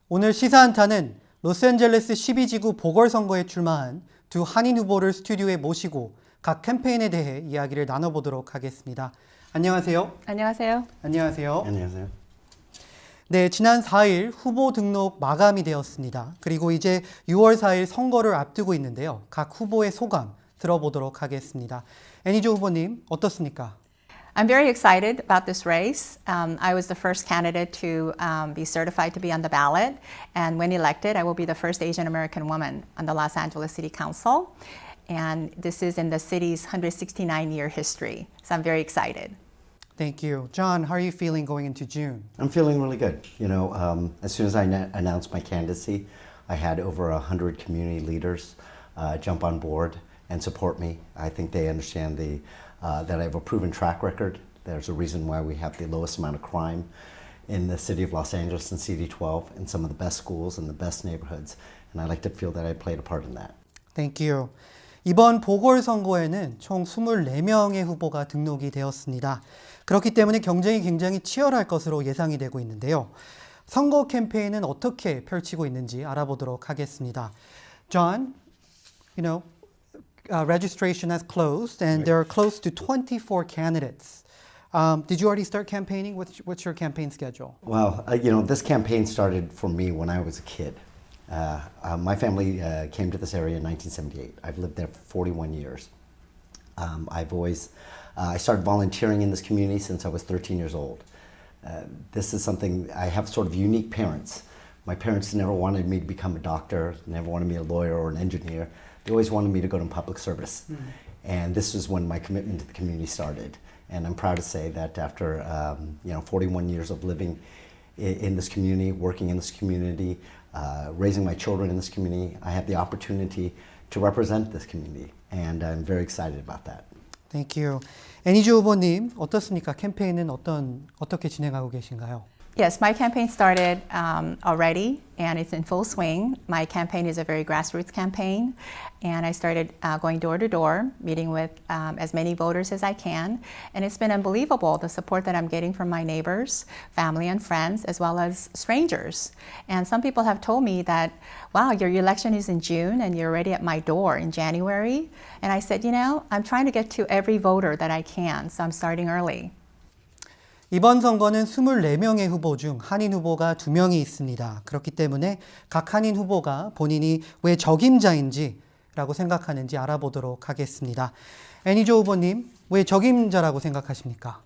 오늘 시사한타는 로스앤젤레스 12지구 보궐선거에 출마한 두 한인 후보를 스튜디오에 모시고 각 캠페인에 대해 이야기를 나눠보도록 하겠습니다. 안녕하세요. 안녕하세요. 안녕하세요. 안녕하세요. 네, 지난 4일 후보 등록 마감이 되었습니다. 그리고 이제 6월 4일 선거를 앞두고 있는데요. 각 후보의 소감 들어보도록 하겠습니다. 애니조 후보님, 어떻습니까? I'm very excited about this race. I was the first candidate to be certified to be on the ballot. And when elected, I will be the first Asian American woman on the Los Angeles City Council. And this is in the city's 169-year history. So I'm very excited. Thank you. John, how are you feeling going into June? I'm feeling really good. You know, as soon as I announced my candidacy, I had over 100 community leaders jump on board and support me. I think they understand that I have a proven track record. There's a reason why we have the lowest amount of crime in the city of Los Angeles and CD12, and some of the best schools and the best neighborhoods. And I like to feel that I played a part in that. Thank you. 이번 보궐선거에는 총 24명의 후보가 등록이 되었습니다. 그렇기 때문에 경쟁이 굉장히 치열할 것으로 예상이 되고 있는데요. 선거 캠페인은 어떻게 펼치고 있는지 알아보도록 하겠습니다. John, you know, registration has closed and there are close to 24 candidates. Did you already start campaigning? What's your campaign schedule? Well, you know, this campaign started for me when I was a kid. My family came to this area in 1978. I've lived there for 41 years. I started volunteering in this community since I was 13 years old. This is something, I have sort of unique parents. My parents never wanted me to become a doctor, never wanted me a lawyer or an engineer. They always wanted me to go to public service. And this was when my commitment to the community started. And I'm proud to say that after 41 years of living in this community, working in this community, raising my children in this community, I have the opportunity to represent this community. And I'm very excited about that. Thank you. 애니조 후보님, 어떻습니까? 캠페인은 어떻게 진행하고 계신가요? Yes, my campaign started already and it's in full swing. My campaign is a very grassroots campaign and I started going door to door, meeting with as many voters as I can. And it's been unbelievable, the support that I'm getting from my neighbors, family and friends, as well as strangers. And some people have told me that, wow, your election is in June and you're already at my door in January. And I said, you know, I'm trying to get to every voter that I can, so I'm starting early. 이번 선거는 24명의 후보 중 한인 후보가 2명이 있습니다. 그렇기 때문에 각 한인 후보가 본인이 왜 적임자인지라고 생각하는지 알아보도록 하겠습니다. 애니조 후보님, 왜 적임자라고 생각하십니까?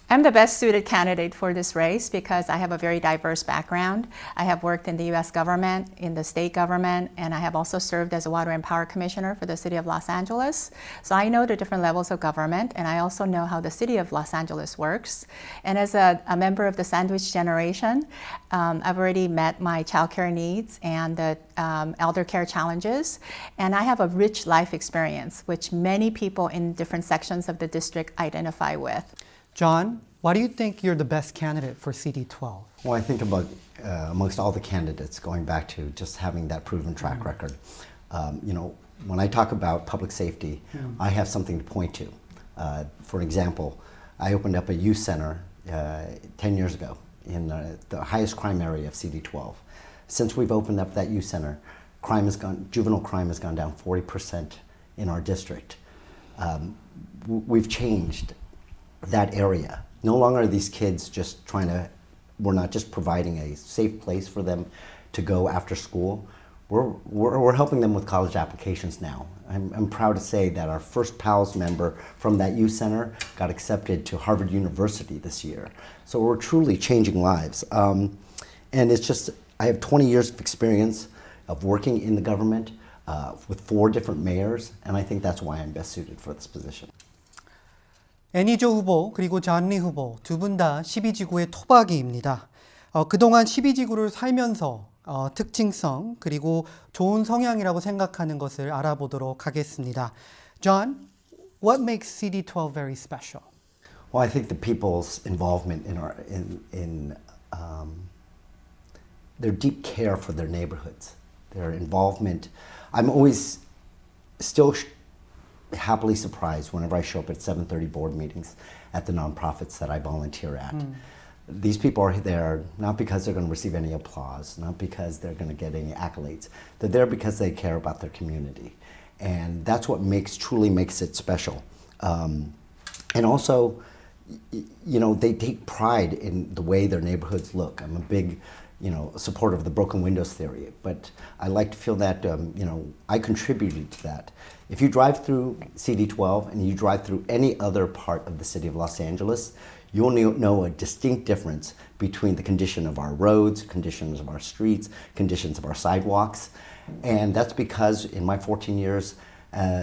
I'm the best suited candidate for this race because I have a very diverse background. I have worked in the U.S. government, in the state government, and I have also served as a water and power commissioner for the city of Los Angeles. So I know the different levels of government, and I also know how the city of Los Angeles works. And as a member of the sandwich generation, I've already met my childcare needs and the elder care challenges. And I have a rich life experience, which many people in different sections of the district identify with. John, why do you think you're the best candidate for CD12? Well, I think about amongst all the candidates, going back to just having that proven track record. You know, when I talk about public safety, I have something to point to. For example, I opened up a youth center 10 years ago in the highest crime area of CD12. Since we've opened up that youth center, juvenile crime has gone down 40% in our district. We've changed that area. No longer are these kids just we're not just providing a safe place for them to go after school. We're helping them with college applications now. I'm proud to say that our first PALS member from that youth center got accepted to Harvard University this year. So we're truly changing lives. And it's just, I have 20 years of experience of working in the government with 4 different mayors, and I think that's why I'm best suited for this position. 애니조 후보 그리고 잔리 후보 두 분 다 12지구의 토박이입니다. 그동안 12지구를 살면서 특징성 그리고 좋은 성향이라고 생각하는 것을 알아보도록 하겠습니다. John, what makes CD12 very special? Well, I think the people's involvement in their deep care for their neighborhoods, their involvement. I'm always still happily surprised whenever I show up at 7:30 board meetings at the nonprofits that I volunteer at. These people are there not because they're going to receive any applause, not because they're going to get any accolades. They're there because they care about their community. And that's what truly makes it special. And also, they take pride in the way their neighborhoods look. I'm a big, supporter of the broken windows theory, but I like to feel that, I contributed to that. If you drive through CD12 and you drive through any other part of the city of Los Angeles, you'll know a distinct difference between the condition of our roads, conditions of our streets, conditions of our sidewalks. And that's because in my 14 years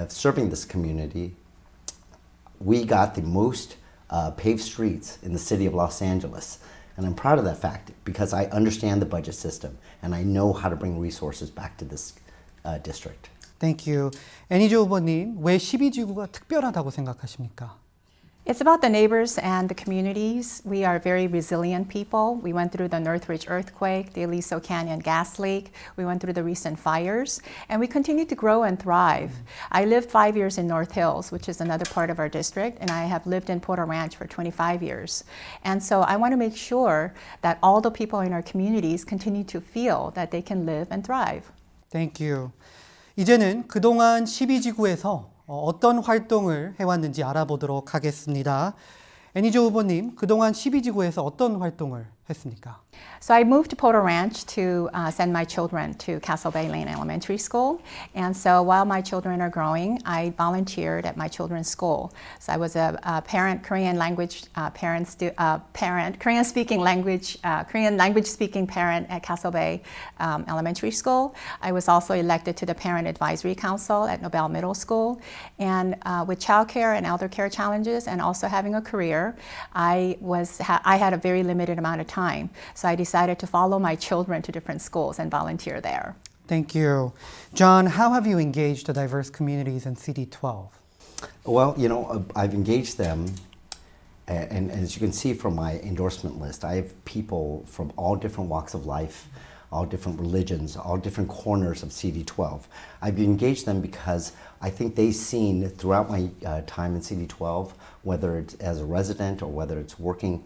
serving this community, we got the most paved streets in the city of Los Angeles. And I'm proud of that fact because I understand the budget system and I know how to bring resources back to this district. Thank you. 애니조 후보님, 왜 12지구가 특별하다고 생각하십니까? It's about the neighbors and the communities. We are very resilient people. We went through the Northridge earthquake, the Aliso Canyon gas leak. We went through the recent fires, and we continue to grow and thrive. I lived 5 years in North Hills, which is another part of our district, and I have lived in Porter Ranch for 25 years. And so I want to make sure that all the people in our communities continue to feel that they can live and thrive. Thank you. 이제는 그동안 12지구에서 어떤 활동을 해왔는지 알아보도록 하겠습니다. 애니조 후보님, 그동안 12지구에서 어떤 활동을 했습니까? So I moved to Porter Ranch to send my children to Castle Bay Lane Elementary School. And so while my children are growing, I volunteered at my children's school. So I was a parent, Korean language Korean language speaking parent at Castle Bay Elementary School. I was also elected to the Parent Advisory Council at Nobel Middle School. And with childcare and elder care challenges and also having a career, I had a very limited amount of time. So I decided to follow my children to different schools and volunteer there. Thank you. John, how have you engaged the diverse communities in CD12? Well, I've engaged them, and as you can see from my endorsement list, I have people from all different walks of life, all different religions, all different corners of CD12. I've engaged them because I think they've seen throughout my time in CD12, whether it's as a resident or whether it's working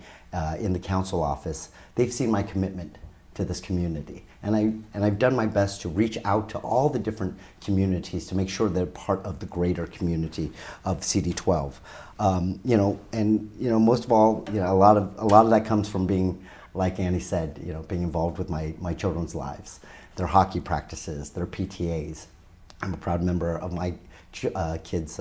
in the council office, they've seen my commitment to this community. And I've done my best to reach out to all the different communities to make sure they're part of the greater community of CD12. Most of all, a lot of that comes from being, like Annie said, being involved with my children's lives, their hockey practices, their PTAs. I'm a proud member of my kids'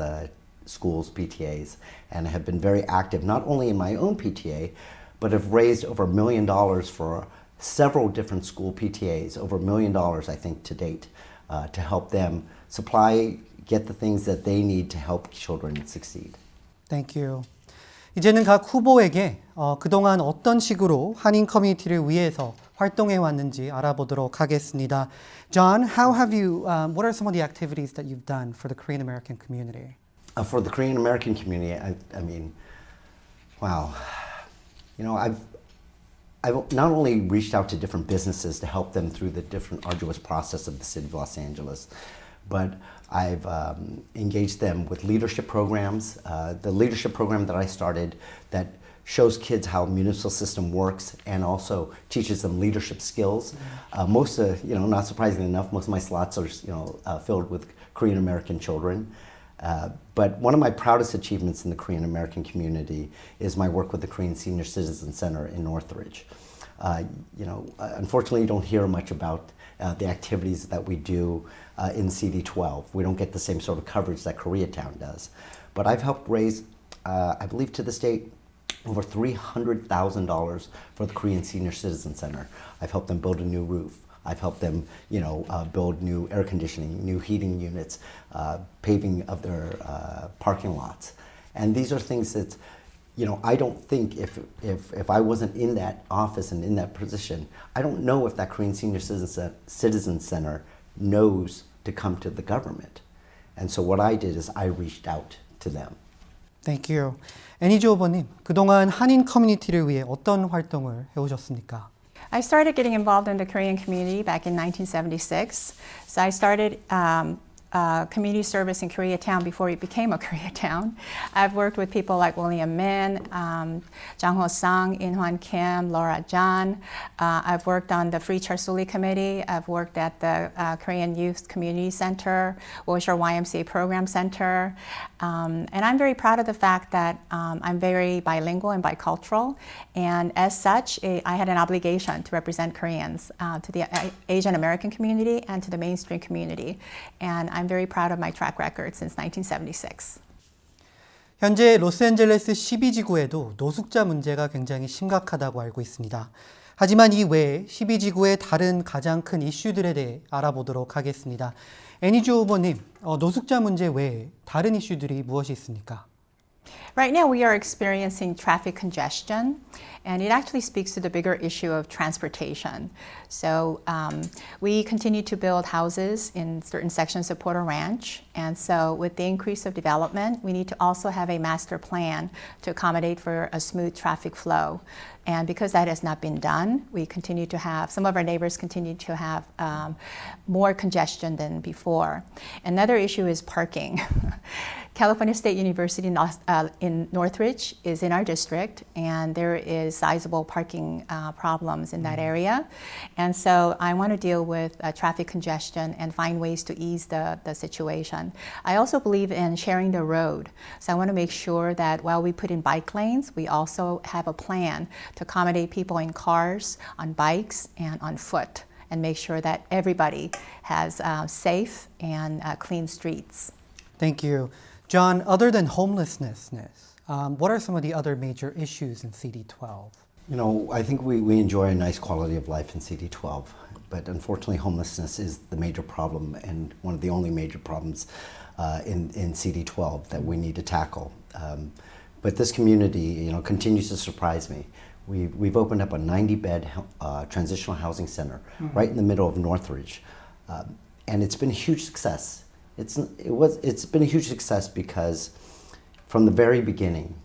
schools' PTAs and have been very active, not only in my own PTA, but have raised over $1 million for several different school PTAs, over $1 million, I think, to date, to help them get the things that they need to help children succeed. Thank you. 이제는 각 후보에게 그동안 어떤 식으로 한인 커뮤니티를 위해서 활동해 왔는지 알아보도록 하겠습니다. John, what are some of the activities that you've done for the Korean American community? For the Korean American community, I mean, wow. I've not only reached out to different businesses to help them through the different arduous process of the city of Los Angeles, but I've engaged them with leadership programs. The leadership program that I started that shows kids how the municipal system works and also teaches them leadership skills. Not surprisingly enough, most of my slots are filled with Korean American children. But one of my proudest achievements in the Korean American community is my work with the Korean Senior Citizen Center in Northridge. Unfortunately, you don't hear much about the activities that we do in CD12. We don't get the same sort of coverage that Koreatown does. But I've helped raise, I believe to this date, over $300,000 for the Korean Senior Citizen Center. I've helped them build a new roof. I've helped them, build new air conditioning, new heating units, paving of their parking lots. And these are things that, I don't think if I wasn't in that office and in that position, I don't know if that Korean Senior Citizen Center knows to come to the government. And so what I did is I reached out to them. Thank you. 애니조 후보님, 그동안 한인 커뮤니티를 위해 어떤 활동을 해오셨습니까? I started getting involved in the Korean community back in 1976. So I started community service in Koreatown before it became a Koreatown. I've worked with people like William Min, Jang Ho-sang, In Hwan Kim, Laura John. I've worked on the Free Charsuli Committee. I've worked at the Korean Youth Community Center, Wilshire YMCA Program Center. And I'm very proud of the fact that I'm very bilingual and bicultural. And as such, I had an obligation to represent Koreans to the Asian American community and to the mainstream community. And I'm very proud of my track record since 1976. 현재 로스앤젤레스 12지구에도 노숙자 문제가 굉장히 심각하다고 알고 있습니다. 하지만 이 외에 12지구의 다른 가장 큰 이슈들에 대해 알아보도록 하겠습니다. 애니조 후보님, 노숙자 문제 외에 다른 이슈들이 무엇이 있습니까? Right now we are experiencing traffic congestion, and it actually speaks to the bigger issue of transportation. So we continue to build houses in certain sections of Porter Ranch, and so with the increase of development, we need to also have a master plan to accommodate for a smooth traffic flow. And because that has not been done, we continue to have, some of our neighbors continue to have more congestion than before. Another issue is parking. California State University in Northridge is in our district, and there is sizable parking problems in that area. And so I want to deal with traffic congestion and find ways to ease the situation. I also believe in sharing the road. So I want to make sure that while we put in bike lanes, we also have a plan to accommodate people in cars, on bikes, and on foot, and make sure that everybody has safe and clean streets. Thank you. John, other than homelessness, what are some of the other major issues in CD12? You know, I think we enjoy a nice quality of life in CD12, but unfortunately homelessness is the major problem and one of the only major problems in CD12 that we need to tackle. But this community, you know, continues to surprise me. We've opened up a 90-bed transitional housing center right in the middle of Northridge, and it's been a huge success. It's been a huge success because from the very beginning,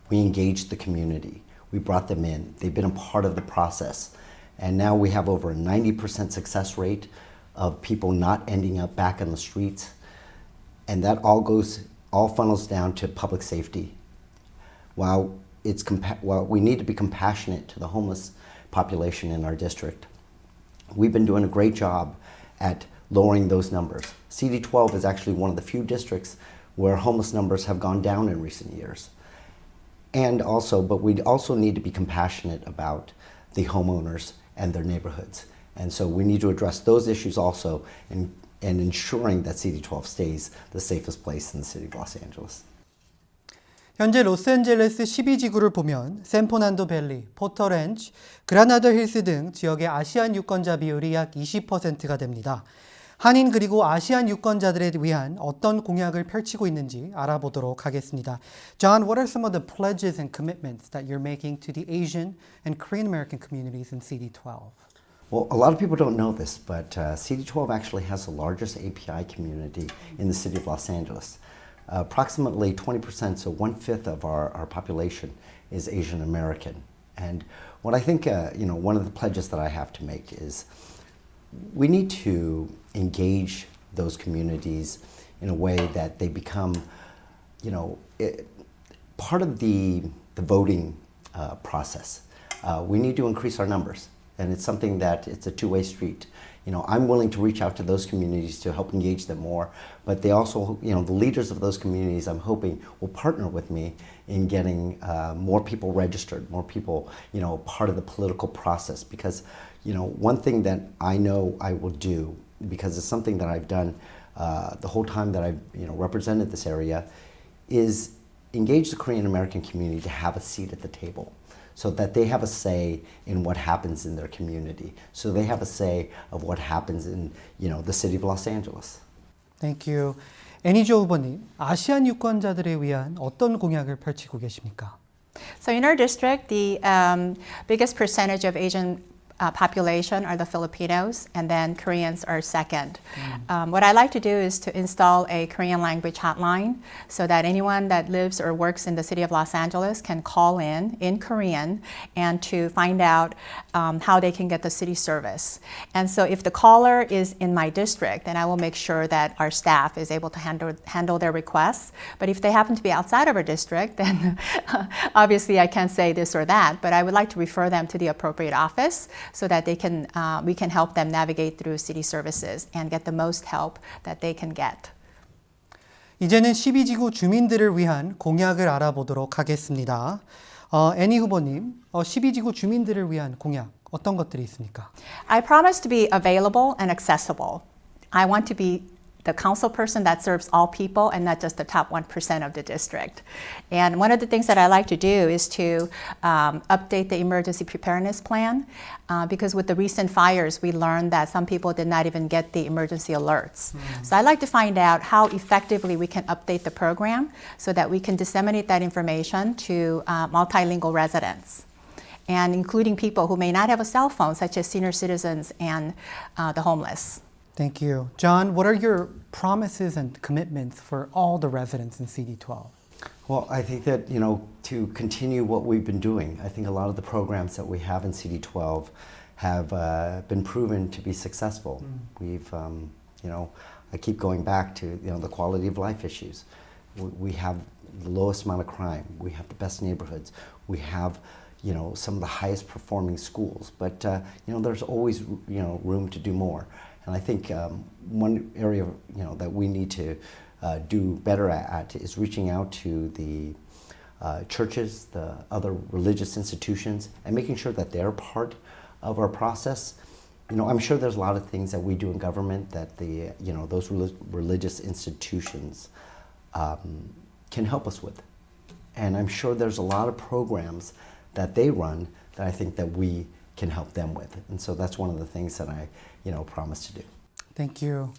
we engaged the community. We brought them in. They've been a part of the process. And now we have over a 90% success rate of people not ending up back on the streets. And that all funnels down to public safety. While we need to be compassionate to the homeless population in our district, we've been doing a great job at lowering those numbers. CD12 is actually one of the few districts where homeless numbers have gone down in recent years. But we also need to be compassionate about the homeowners and their neighborhoods. And so we need to address those issues also and ensuring that CD12 stays the safest place in the city of Los Angeles. 현재 로스앤젤레스 12지구를 보면 샌포난도 밸리, 포터렌치, 그라나다 힐스 등 지역의 아시안 유권자 비율이 약 20%가 됩니다. 한인 그리고 아시안 유권자들에 위한 어떤 공약을 펼치고 있는지 알아보도록 하겠습니다. John, what are some of the pledges and commitments that you're making to the Asian and Korean American communities in CD12? Well, a lot of people don't know this, but CD12 actually has the largest API community in the city of Los Angeles. Approximately 20%, so 1/5 of our population is Asian American. And what I think, one of the pledges that I have to make is we need to engage those communities in a way that they become, part of the voting process. We need to increase our numbers, and it's something that it's a two-way street. I'm willing to reach out to those communities to help engage them more, but they also, the leaders of those communities, I'm hoping, will partner with me in getting more people registered, more people, part of the political process. Because, one thing that I know I will do, because it's something that I've done the whole time that I've, represented this area, is engage the Korean American community to have a seat at the table, so that they have a say in what happens in their community. So they have a say of what happens in, the city of Los Angeles. Thank you. 애니조 후보님, 아시안 유권자들에 위한 어떤 공약을 펼치고 계십니까? So in our district, the biggest percentage of Asian population are the Filipinos, and then Koreans are second. What I like to do is to install a Korean language hotline so that anyone that lives or works in the city of Los Angeles can call in Korean and to find out how they can get the city service. And so if the caller is in my district, then I will make sure that our staff is able to handle their requests. But if they happen to be outside of our district, then obviously I can't say this or that, but I would like to refer them to the appropriate office so that we can help them navigate through city services and get the most help that they can get. 이제는 12지구 주민들을 위한 공약을 알아보도록 하겠습니다. 애니 후보님, 12지구 주민들을 위한 공약 어떤 것들이 있습니까? I promise to be available and accessible. I want to be the council person that serves all people and not just the top 1% of the district. And one of the things that I like to do is to update the emergency preparedness plan because with the recent fires, we learned that some people did not even get the emergency alerts. So I like to find out how effectively we can update the program so that we can disseminate that information to multilingual residents, and including people who may not have a cell phone, such as senior citizens and the homeless. Thank you. John, what are your promises and commitments for all the residents in CD12? Well, I think that, to continue what we've been doing, I think a lot of the programs that we have in CD12 have been proven to be successful. We've, I keep going back to, the quality of life issues. We have the lowest amount of crime. We have the best neighborhoods. We have, some of the highest performing schools. But, there's always, room to do more. And I think one area, that we need to do better at is reaching out to the churches, the other religious institutions, and making sure that they're part of our process. I'm sure there's a lot of things that we do in government that those religious institutions can help us with. And I'm sure there's a lot of programs that they run that I think that we can help them with. And so that's one of the things that I promise to do. Thank you.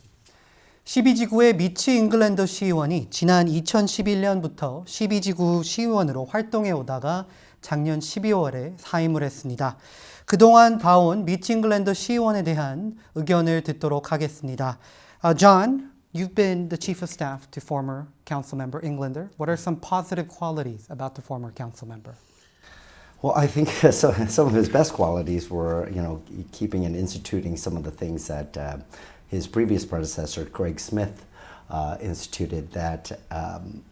12지구의 미치 잉글랜더 시의원이 지난 2011년부터 12지구 시의원으로 활동해 오다가 작년 12월에 사임을 했습니다. 그동안 봐온 미치 잉글랜더 시의원에 대한 의견을 듣도록 하겠습니다. John, you've been the chief of staff to former council member Englander. What are some positive qualities about the former council member? Well, I think some of his best qualities were, keeping and instituting some of the things that his previous predecessor, Craig Smith, instituted that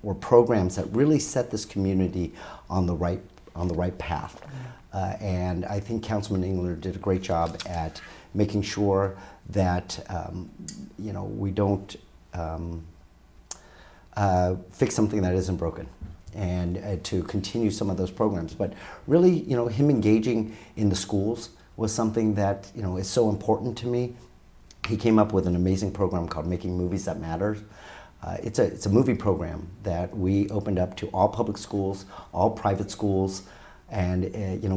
were programs that really set this community on the right path. And I think Councilman Englander did a great job at making sure that we don't fix something that isn't broken. And to continue some of those programs. But really, him engaging in the schools was something that, is so important to me. He came up with an amazing program called Making Movies That Matter. It's a movie program that we opened up to all public schools, all private schools, and,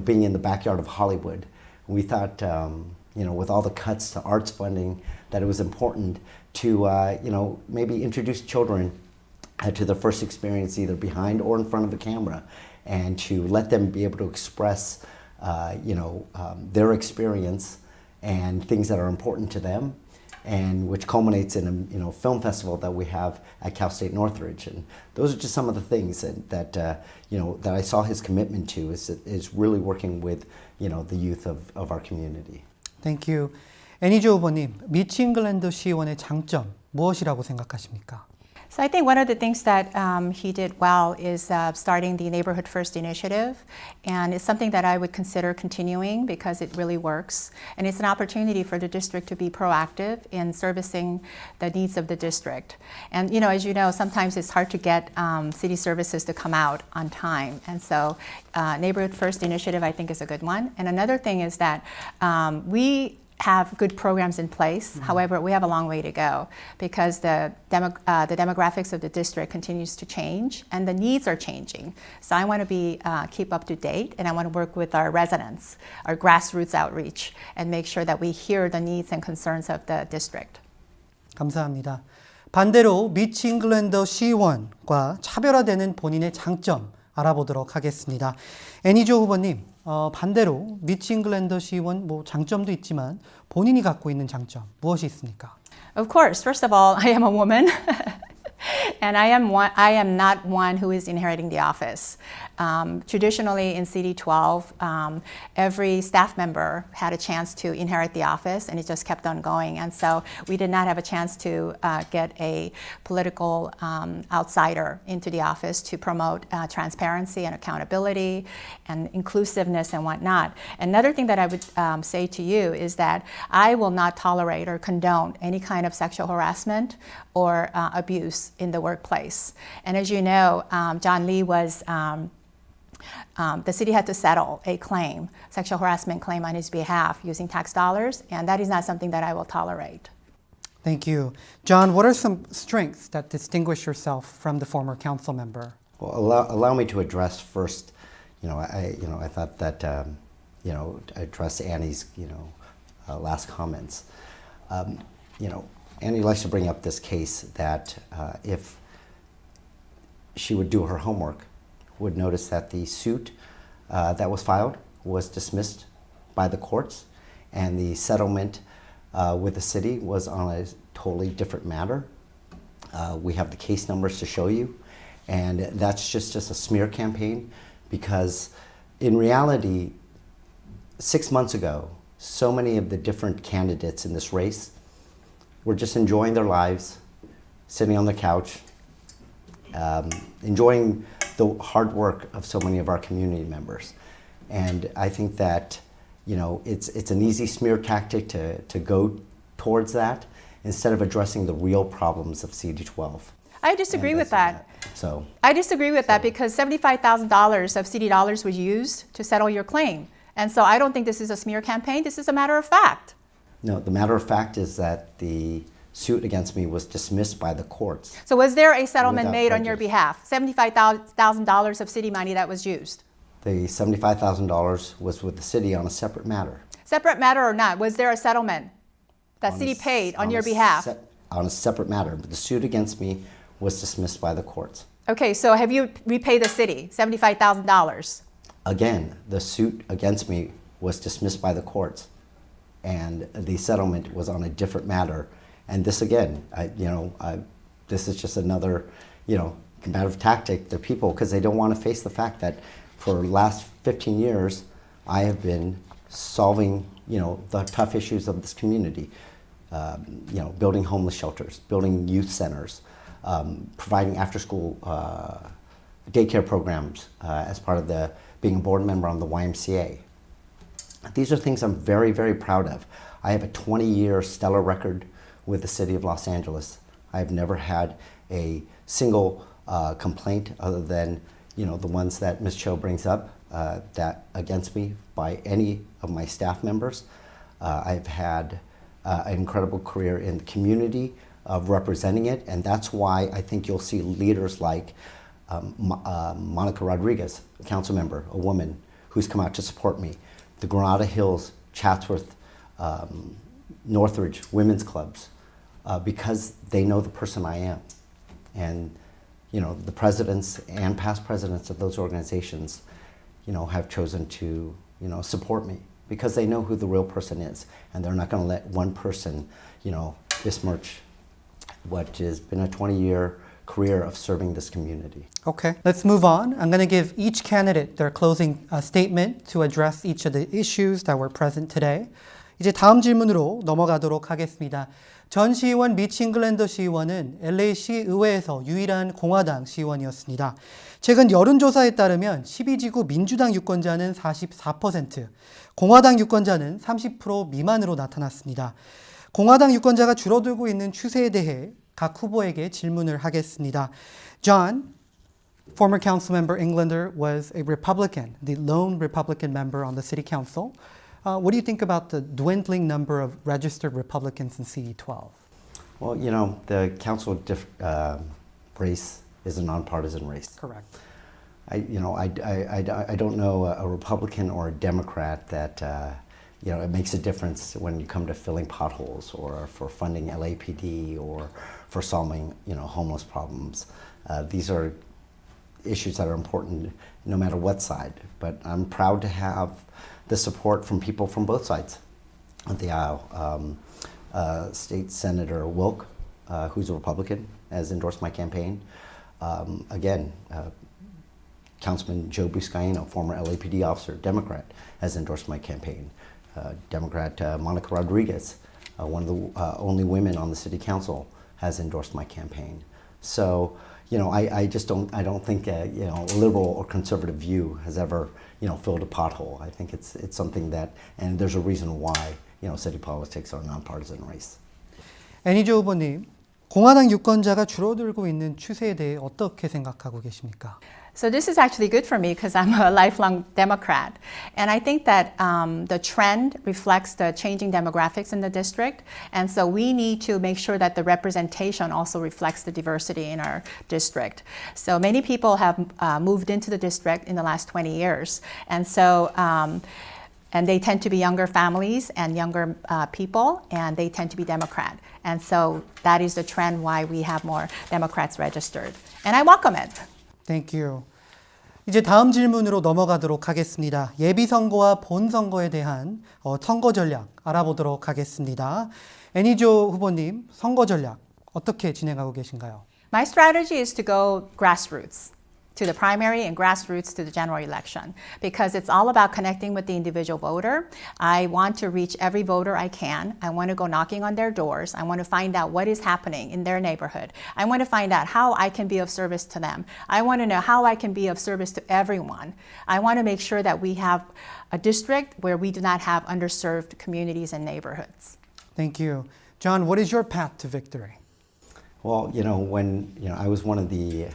being in the backyard of Hollywood. We thought, with all the cuts to arts funding, that it was important to, maybe introduce children to their first experience either behind or in front of the camera, and to let them be able to express their experience and things that are important to them, and which culminates in a film festival that we have at Cal State Northridge. And those are just some of the things that I saw his commitment to is really working with the youth of our community. Thank you. 애니조 후보님, 미치 잉글랜더 시의원의 장점 무엇이라고 생각하십니까? So I think one of the things that he did well is starting the Neighborhood First initiative, and it's something that I would consider continuing because it really works, and it's an opportunity for the district to be proactive in servicing the needs of the district. And as you know, sometimes it's hard to get city services to come out on time, and so Neighborhood First initiative I think is a good one. And another thing is that we have good programs in place. However, we have a long way to go because the demographics of the district continues to change and the needs are changing. So I want to keep up to date, and I want to work with our residents, our grassroots outreach, and make sure that we hear the needs and concerns of the district. 감사합니다. 반대로 미치 잉글랜더 시의원과 차별화되는 본인의 장점 알아보도록 하겠습니다. 애니조 후보님, 반대로 미치 잉글랜더 시의원 장점도 있지만 본인이 갖고 있는 장점 무엇이 있습니까? Of course, first of all, I am a woman. And I am not one who is inheriting the office. Traditionally in CD12, every staff member had a chance to inherit the office, and it just kept on going. And so we did not have a chance to get a political outsider into the office to promote transparency and accountability and inclusiveness and whatnot. Another thing that I would say to you is that I will not tolerate or condone any kind of sexual harassment or abuse in the workplace. And as you know, John Lee was, the city had to settle a claim, sexual harassment claim on his behalf using tax dollars, and that is not something that I will tolerate. Thank you. John, what are some strengths that distinguish yourself from the former council member? Well, allow me to address first, I thought that, address Annie's, last comments. Annie likes to bring up this case that if she would do her homework, would notice that the suit that was filed was dismissed by the courts, and the settlement with the city was on a totally different matter. We have the case numbers to show you, and that's just a smear campaign, because in reality, 6 months ago, so many of the different candidates in this race were just enjoying their lives, sitting on the couch, enjoying the hard work of so many of our community members. And I think that, it's an easy smear tactic to go towards that instead of addressing the real problems of CD12. I disagree with that. So I disagree with that because $75,000 of city dollars was used to settle your claim. And so I don't think this is a smear campaign. This is a matter of fact. No, the matter of fact is that the suit against me was dismissed by the courts. So was there a settlement Without made on your prejudice. behalf? $75,000 of city money that was used? The $75,000 was with the city on a separate matter. Separate matter or not, was there a settlement that On city a s- paid on a your behalf? On a separate matter, but the suit against me was dismissed by the courts. Okay, so have you repaid the city $75,000? Again, the suit against me was dismissed by the courts, and the settlement was on a different matter. And this again, this is just another, combative tactic to people, because they don't want to face the fact that for the last 15 years, I have been solving, the tough issues of this community. Building homeless shelters, building youth centers, providing after-school daycare programs as part of being a board member on the YMCA. These are things I'm very, very proud of. I have a 20-year stellar record with the city of Los Angeles. I've never had a single complaint other than, the ones that Ms. Cho brings up that against me by any of my staff members. I've had an incredible career in the community of representing it, and that's why I think you'll see leaders like Monica Rodriguez, a council member, a woman who's come out to support me. The Granada Hills, Chatsworth, Northridge women's clubs, because they know the person I am. And the presidents and past presidents of those organizations, have chosen to, support me because they know who the real person is, and they're not going to let one person, besmirch what has been a 20-year career of serving this community. Okay, let's move on. I'm going to give each candidate their closing statement to address each of the issues that were present today. 이제 다음 질문으로 넘어가도록 하겠습니다. 전 시의원 미치 잉글랜더 시의원은 LA시 의회에서 유일한 공화당 시의원이었습니다. 최근 여론조사에 따르면 12지구 민주당 유권자는 44%, 공화당 유권자는 30% 미만으로 나타났습니다. 공화당 유권자가 줄어들고 있는 추세에 대해 각 후보에게 질문을 하겠습니다. John, former council member Englander, was a Republican, the lone Republican member on the city council. What do you think about the dwindling number of registered Republicans in CE12? Well, the council race is a nonpartisan race. Correct. I don't know a Republican or a Democrat that it makes a difference when you come to filling potholes or for funding LAPD or for solving homeless problems. These are issues that are important no matter what side. But I'm proud to have the support from people from both sides of the aisle. State Senator Wilk, who's a Republican, has endorsed my campaign. Again, Councilman Joe Buscaino, former LAPD officer, Democrat, has endorsed my campaign. Democrat Monica Rodriguez, one of the only women on the city council, has endorsed my campaign. So, I don't think a liberal or conservative view has ever, filled a pothole. I think it's something that, and there's a reason why, city politics are a nonpartisan race. 애니조 후보님, 공화당 유권자가 줄어들고 있는 추세에 대해 어떻게 생각하고 계십니까? So this is actually good for me because I'm a lifelong Democrat. And I think that the trend reflects the changing demographics in the district. And so we need to make sure that the representation also reflects the diversity in our district. So many people have moved into the district in the last 20 years. And so and they tend to be younger families and younger people, and they tend to be Democrat. And so that is the trend why we have more Democrats registered. And I welcome it. Thank you. 이제 다음 질문으로 넘어가도록 하겠습니다. 예비선거와 본선거에 대한 선거 전략 알아보도록 하겠습니다. 애니조 후보님, 선거 전략 어떻게 진행하고 계신가요? My strategy is to go grassroots to the primary and grassroots to the general election because it's all about connecting with the individual voter. I want to reach every voter I can. I want to go knocking on their doors. I want to find out what is happening in their neighborhood. I want to find out how I can be of service to them. I want to know how I can be of service to everyone. I want to make sure that we have a district where we do not have underserved communities and neighborhoods. Thank you. John, what is your path to victory? Well, when I was one of the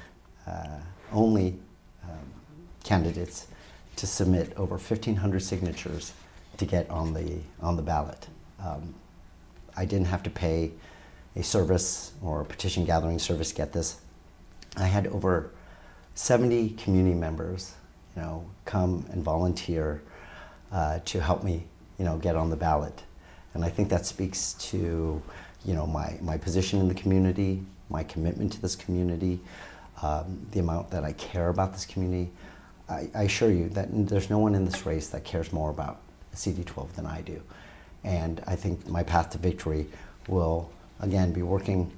only candidates to submit over 1,500 signatures to get on the ballot. I didn't have to pay a service or a petition gathering service to get this. I had over 70 community members, come and volunteer to help me, get on the ballot. And I think that speaks to, my position in the community, my commitment to this community, the amount that I care about this community. I assure you that there's no one in this race that cares more about CD12 than I do. And I think my path to victory will, again, be working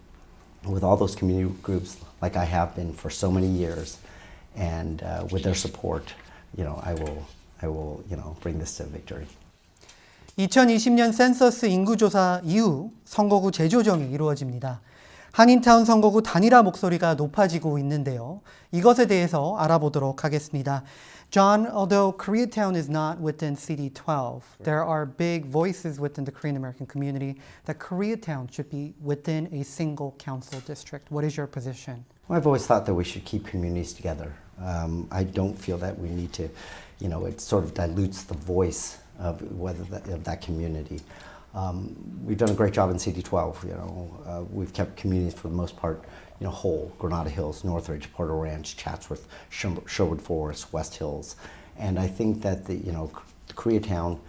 with all those community groups like I have been for so many years. And with their support, I will bring this to victory. 2020년 센서스 인구조사 이후 선거구 재조정이 이루어집니다. 한인타운 선거구 단일화 목소리가 높아지고 있는데요. 이것에 대해서 알아보도록 하겠습니다. John, although Koreatown is not within CD12, there are big voices within the Korean American community that Koreatown should be within a single council district. What is your position? Well, I've always thought that we should keep communities together. I don't feel that we need to, it sort of dilutes the voice of that community. We've done a great job in CD12. We've kept communities for the most part, whole: Granada Hills, Northridge, Porter Ranch, Chatsworth, Sherwood Forest, West Hills, and I think that the Koreatown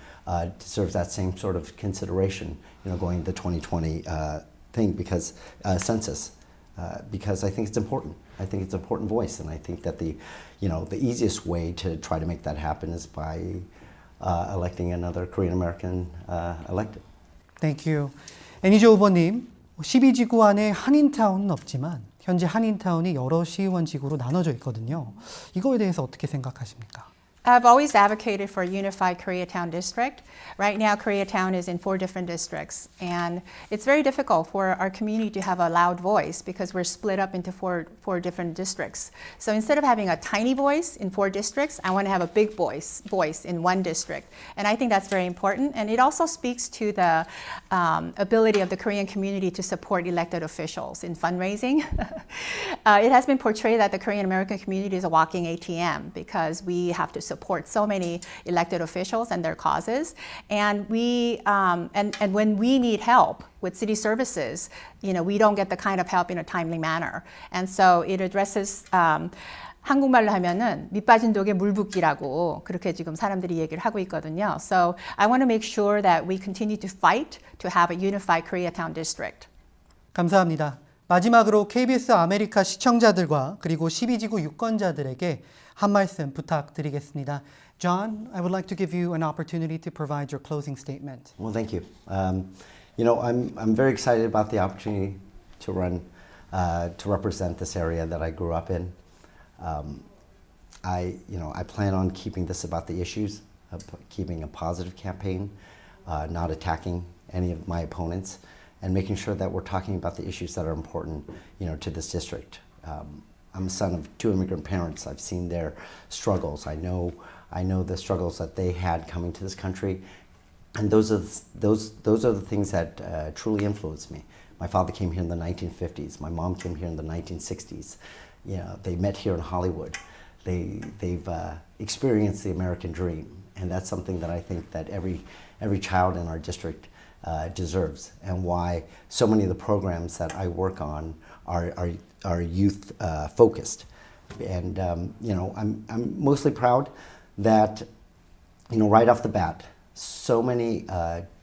deserves that same sort of consideration, going to the 2020 thing because census, because I think it's important. I think it's an important voice, and I think that the easiest way to try to make that happen is by electing another Korean American elected. Thank you. 애니조 후보님, 12지구 안에 한인타운은 없지만 현재 한인타운이 여러 시의원 지구로 나눠져 있거든요. 이거에 대해서 어떻게 생각하십니까? I've always advocated for a unified Koreatown district. Right now, Koreatown is in 4 different districts, and it's very difficult for our community to have a loud voice because we're split up into four different districts. So instead of having a tiny voice in 4 districts, I want to have a big voice in 1 district. And I think that's very important, and it also speaks to the ability of the Korean community to support elected officials in fundraising. It has been portrayed that the Korean American community is a walking ATM because we have to support so many elected officials and their causes, and we and when we need help with city services, we don't get the kind of help in a timely manner, and so it addresses. 한국말로 하면은 밑빠진 독에 물 붓기라고 그렇게 지금 사람들이 얘기를 하고 있거든요. So I want to make sure that we continue to fight to have a unified Koreatown district. 감사합니다. 마지막으로 KBS 아메리카 시청자들과 그리고 12지구 유권자들에게 한 말씀 부탁드리겠습니다. John, I would like to give you an opportunity to provide your closing statement. Well, thank you. I'm very excited about the opportunity to run, to represent this area that I grew up in. I plan on keeping this about the issues, keeping a positive campaign, not attacking any of my opponents, and making sure that we're talking about the issues that are important, to this district. I'm a son of two immigrant parents. I've seen their struggles. I know the struggles that they had coming to this country, and those are the things that truly influenced me. My father came here in the 1950s. My mom came here in the 1960s. They met here in Hollywood. They've experienced the American dream, and that's something that I think that every child in our district deserves, and why so many of the programs that I work on are youth focused. And I'm mostly proud that right off the bat, so many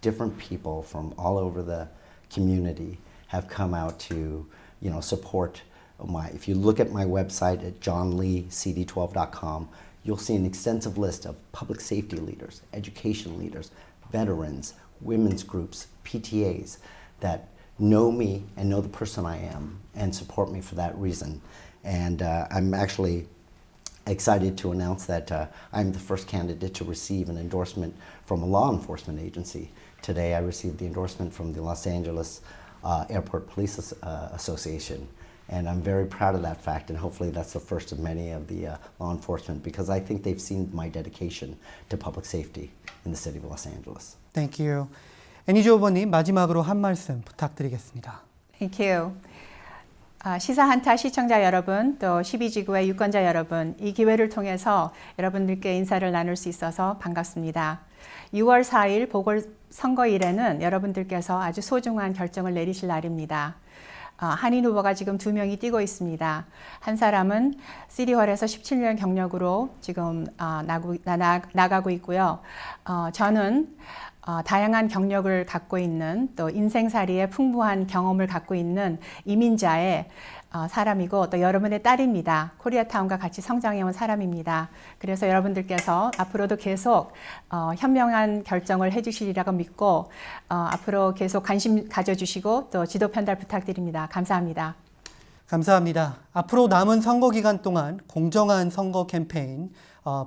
different people from all over the community have come out to support my. If you look at my website at johnleecd12.com, you'll see an extensive list of public safety leaders, education leaders, veterans, women's groups, PTAs that know me and know the person I am and support me for that reason. And I'm actually excited to announce that I'm the first candidate to receive an endorsement from a law enforcement agency. Today I received the endorsement from the Los Angeles Airport Police Association. And I'm very proud of that fact, and hopefully that's the first of many of the law enforcement, because I think they've seen my dedication to public safety in the city of Los Angeles. Thank you. 애니조 후보님 마지막으로 한 말씀 부탁드리겠습니다. Thank you. 시사한타 시청자 여러분, 또 12지구의 유권자 여러분, 이 기회를 통해서 여러분들께 인사를 나눌 수 있어서 반갑습니다. 6월 4일 보궐선거일에는 여러분들께서 아주 소중한 결정을 내리실 날입니다. 한인 후보가 지금 2명이 뛰고 있습니다. 한 사람은 시티홀에서 17년 경력으로 지금 나가고 있고요. 저는 다양한 경력을 갖고 있는, 또 인생살이의 풍부한 경험을 갖고 있는 이민자의 사람이고, 또 여러분의 딸입니다. 코리아타운과 같이 성장해온 사람입니다. 그래서 여러분들께서 앞으로도 계속 현명한 결정을 해주시리라고 믿고, 앞으로 계속 관심 가져주시고 또 지도 편달 부탁드립니다. 감사합니다. 감사합니다. 앞으로 남은 선거 기간 동안 공정한 선거 캠페인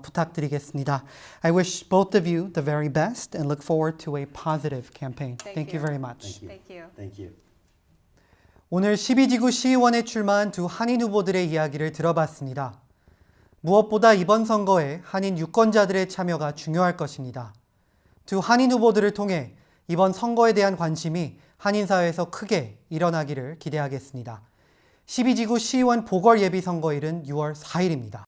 부탁드리겠습니다. I wish both of you the very best and look forward to a positive campaign. Thank you very much. Thank you. Thank you. 오늘 12지구 시의원에 출마한 두 한인 후보들의 이야기를 들어봤습니다. 무엇보다 이번 선거에 한인 유권자들의 참여가 중요할 것입니다. 두 한인 후보들을 통해 이번 선거에 대한 관심이 한인 사회에서 크게 일어나기를 기대하겠습니다. 12지구 시의원 보궐 예비 선거일은 6월 4일입니다.